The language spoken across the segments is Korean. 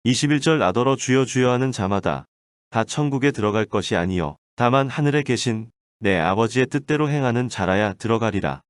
21절 나더러 주여 주여 하는 자마다 다 천국에 들어갈 것이 아니요 다만 하늘에 계신 내 아버지의 뜻대로 행하는 자라야 들어가리라.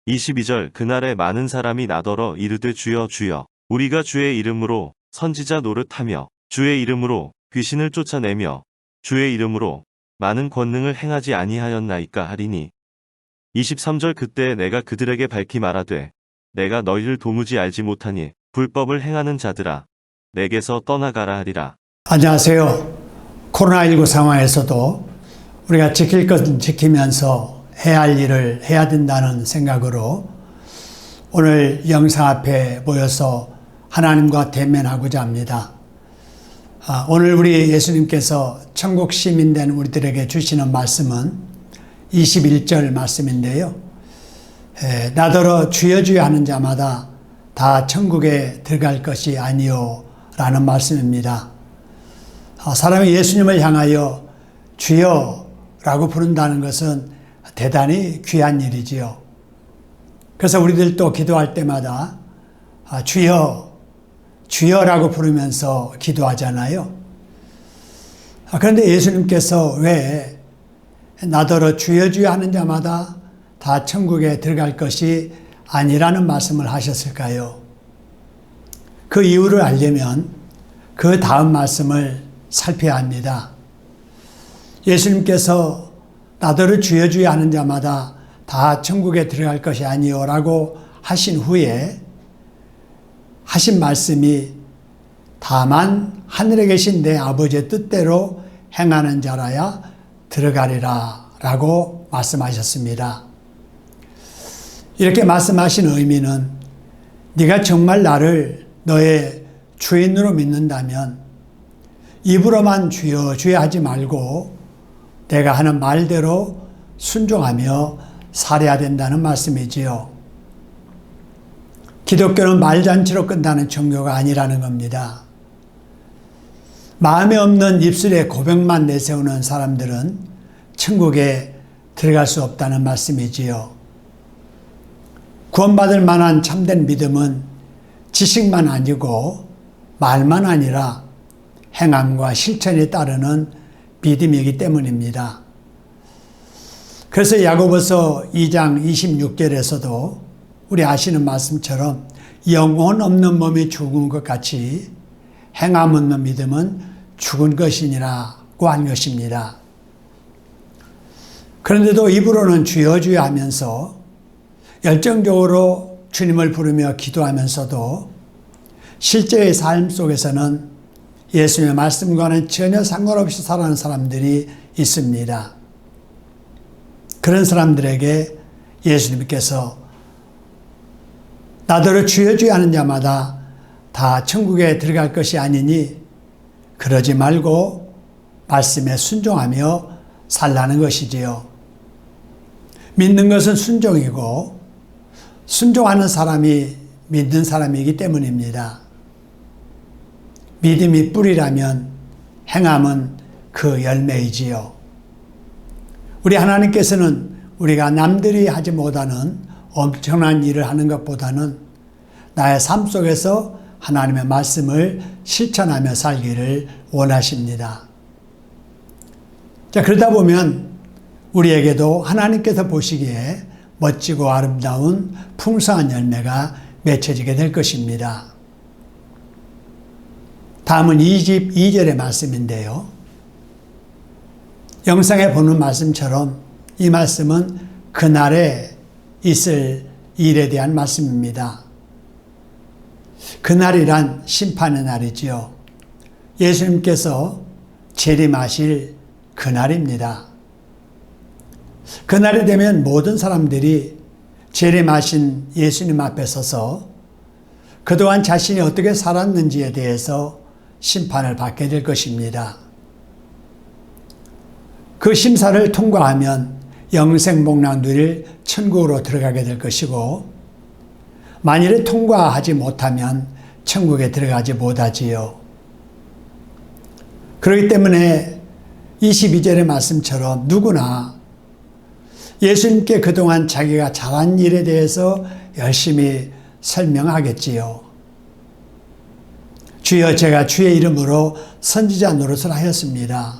22절 그날에 많은 사람이 나더러 이르되 주여 주여 우리가 주의 이름으로 선지자 노릇하며 주의 이름으로 귀신을 쫓아내며 주의 이름으로 많은 권능을 행하지 아니하였나이까 하리니. 23절 그때 내가 그들에게 밝히 말하되 내가 너희를 도무지 알지 못하니 불법을 행하는 자들아 내게서 떠나가라 하리라. 안녕하세요. 코로나19 상황에서도 우리가 지킬 것은 지키면서 해야 할 일을 해야 된다는 생각으로 오늘 영상 앞에 모여서 하나님과 대면하고자 합니다. 오늘 우리 예수님께서 천국 시민된 우리들에게 주시는 말씀은 21절 말씀인데요. 나더러 주여 주여 하는 자마다 다 천국에 들어갈 것이 아니요 라는 말씀입니다. 사람이 예수님을 향하여 주여 라고 부른다는 것은 대단히 귀한 일이지요. 그래서 우리들도 기도할 때마다 주여 주여라고 부르면서 기도하잖아요. 그런데 예수님께서 왜 나더러 주여 주여 하는 자마다 다 천국에 들어갈 것이 아니라는 말씀을 하셨을까요? 그 이유를 알려면 그 다음 말씀을 살펴야 합니다. 예수님께서 나더러 주여 주여 하는 자마다 다 천국에 들어갈 것이 아니요 라고 하신 후에 하신 말씀이 다만 하늘에 계신 내 아버지의 뜻대로 행하는 자라야 들어가리라 라고 말씀하셨습니다. 이렇게 말씀하신 의미는 네가 정말 나를 너의 주인으로 믿는다면 입으로만 주여 주여 하지 말고 내가 하는 말대로 순종하며 살아야 된다는 말씀이지요. 기독교는 말잔치로 끝나는 종교가 아니라는 겁니다. 마음에 없는 입술에 고백만 내세우는 사람들은 천국에 들어갈 수 없다는 말씀이지요. 구원받을 만한 참된 믿음은 지식만 아니고 말만 아니라 행함과 실천에 따르는 믿음이기 때문입니다. 그래서 야고보서 2장 26절에서도 우리 아시는 말씀처럼 영혼 없는 몸이 죽은 것 같이 행함 없는 믿음은 죽은 것이니라고 한 것입니다. 그런데도 입으로는 주여 주여 하면서 열정적으로 주님을 부르며 기도하면서도 실제의 삶 속에서는 예수님의 말씀과는 전혀 상관없이 살아가는 사람들이 있습니다. 그런 사람들에게 예수님께서 나더러 주여 주여 하는 자마다 다 천국에 들어갈 것이 아니니 그러지 말고 말씀에 순종하며 살라는 것이지요. 믿는 것은 순종이고 순종하는 사람이 믿는 사람이기 때문입니다. 믿음이 뿌리라면 행함은 그 열매이지요. 우리 하나님께서는 우리가 남들이 하지 못하는 엄청난 일을 하는 것보다는 나의 삶 속에서 하나님의 말씀을 실천하며 살기를 원하십니다. 자, 그러다 보면 우리에게도 하나님께서 보시기에 멋지고 아름다운 풍성한 열매가 맺혀지게 될 것입니다. 다음은 22절의 말씀인데요. 영상에 보는 말씀처럼 이 말씀은 그날에 있을 일에 대한 말씀입니다. 그날이란 심판의 날이지요. 예수님께서 재림하실 그날입니다. 그날이 되면 모든 사람들이 재림하신 예수님 앞에 서서 그동안 자신이 어떻게 살았는지에 대해서 심판을 받게 될 것입니다. 그 심사를 통과하면 영생복락 누릴 천국으로 들어가게 될 것이고 만일에 통과하지 못하면 천국에 들어가지 못하지요. 그렇기 때문에 22절의 말씀처럼 누구나 예수님께 그동안 자기가 잘한 일에 대해서 열심히 설명하겠지요. 주여 제가 주의 이름으로 선지자 노릇을 하였습니다.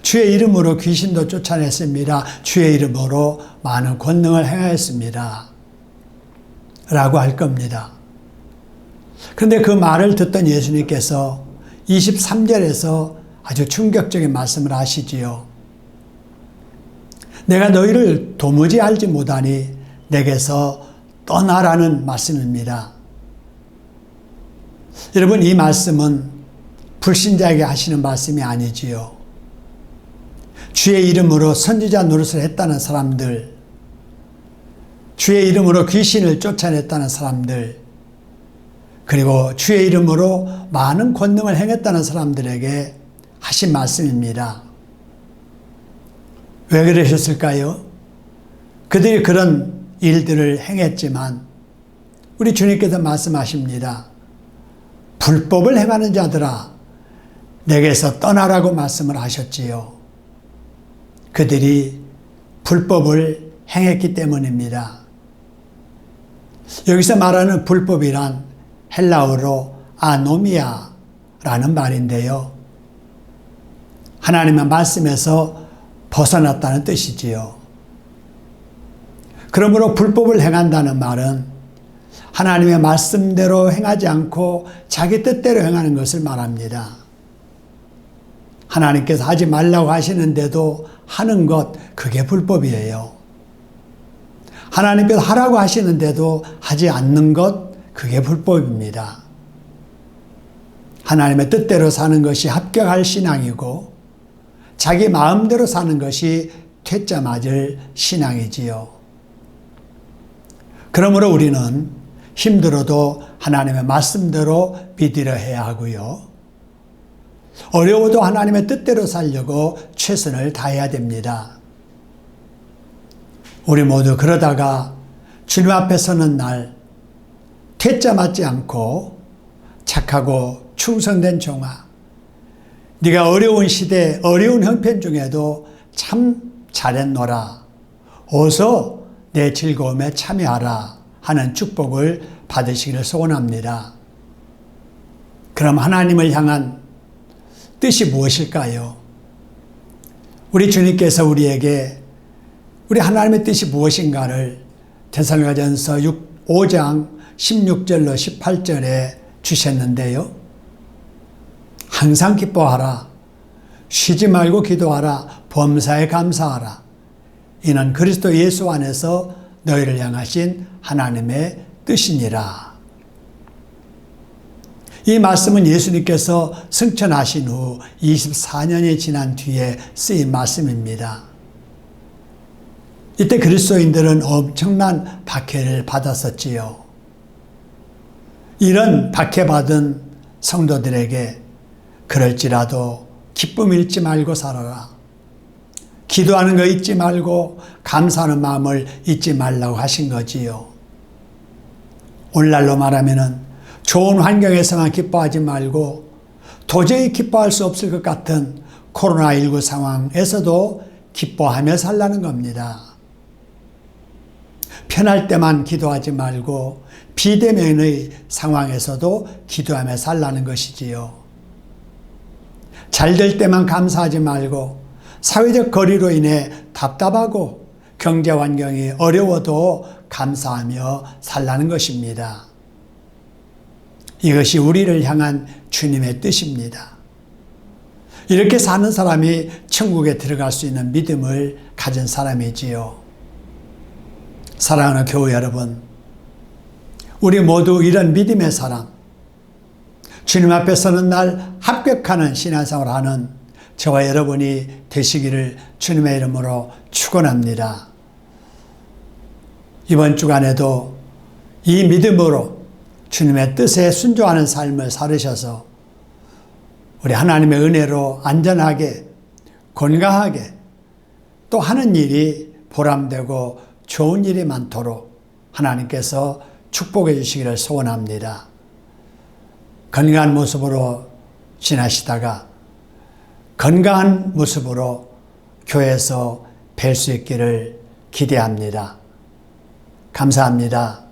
주의 이름으로 귀신도 쫓아냈습니다. 주의 이름으로 많은 권능을 행하였습니다. 라고 할 겁니다. 그런데 그 말을 듣던 예수님께서 23절에서 아주 충격적인 말씀을 하시지요. 내가 너희를 도무지 알지 못하니 내게서 떠나라는 말씀입니다. 여러분, 이 말씀은 불신자에게 하시는 말씀이 아니지요. 주의 이름으로 선지자 노릇을 했다는 사람들, 주의 이름으로 귀신을 쫓아냈다는 사람들, 그리고 주의 이름으로 많은 권능을 행했다는 사람들에게 하신 말씀입니다. 왜 그러셨을까요? 그들이 그런 일들을 행했지만 우리 주님께서 말씀하십니다. 불법을 행하는 자들아, 내게서 떠나라고 말씀을 하셨지요. 그들이 불법을 행했기 때문입니다. 여기서 말하는 불법이란 헬라어로 아노미아라는 말인데요. 하나님의 말씀에서 벗어났다는 뜻이지요. 그러므로 불법을 행한다는 말은 하나님의 말씀대로 행하지 않고 자기 뜻대로 행하는 것을 말합니다. 하나님께서 하지 말라고 하시는데도 하는 것, 그게 불법이에요. 하나님께서 하라고 하시는데도 하지 않는 것, 그게 불법입니다. 하나님의 뜻대로 사는 것이 합격할 신앙이고 자기 마음대로 사는 것이 퇴짜 맞을 신앙이지요. 그러므로 우리는 힘들어도 하나님의 말씀대로 믿으려 해야 하고요. 어려워도 하나님의 뜻대로 살려고 최선을 다해야 됩니다. 우리 모두 그러다가 주님 앞에 서는 날 퇴짜 맞지 않고 착하고 충성된 종아, 네가 어려운 시대, 어려운 형편 중에도 참 잘했노라. 어서 내 즐거움에 참여하라 하는 축복을 받으시기를 소원합니다. 그럼 하나님을 향한 뜻이 무엇일까요? 우리 주님께서 우리에게 우리 하나님의 뜻이 무엇인가를 데살로니가전서 5장 16절로 18절에 주셨는데요. 항상 기뻐하라. 쉬지 말고 기도하라. 범사에 감사하라. 이는 그리스도 예수 안에서 너희를 향하신 하나님의 뜻이니라. 이 말씀은 예수님께서 승천하신 후 24년이 지난 뒤에 쓰인 말씀입니다. 이때 그리스도인들은 엄청난 박해를 받았었지요. 이런 박해받은 성도들에게 그럴지라도 기쁨 잃지 말고 살아라. 기도하는 거 잊지 말고 감사하는 마음을 잊지 말라고 하신 거지요. 오늘날로 말하면은 좋은 환경에서만 기뻐하지 말고 도저히 기뻐할 수 없을 것 같은 코로나19 상황에서도 기뻐하며 살라는 겁니다. 편할 때만 기도하지 말고 비대면의 상황에서도 기도하며 살라는 것이지요. 잘 될 때만 감사하지 말고 사회적 거리로 인해 답답하고 경제 환경이 어려워도 감사하며 살라는 것입니다. 이것이 우리를 향한 주님의 뜻입니다. 이렇게 사는 사람이 천국에 들어갈 수 있는 믿음을 가진 사람이지요. 사랑하는 교회 여러분, 우리 모두 이런 믿음의 사람, 주님 앞에 서는 날 합격하는 신앙생활을 하는 저와 여러분이 되시기를 주님의 이름으로 축원합니다. 이번 주간에도 이 믿음으로 주님의 뜻에 순종하는 삶을 살으셔서 우리 하나님의 은혜로 안전하게 건강하게 또 하는 일이 보람되고 좋은 일이 많도록 하나님께서 축복해 주시기를 소원합니다. 건강한 모습으로 지나시다가 건강한 모습으로 교회에서 뵐 수 있기를 기대합니다. 감사합니다.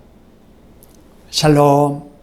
샬롬.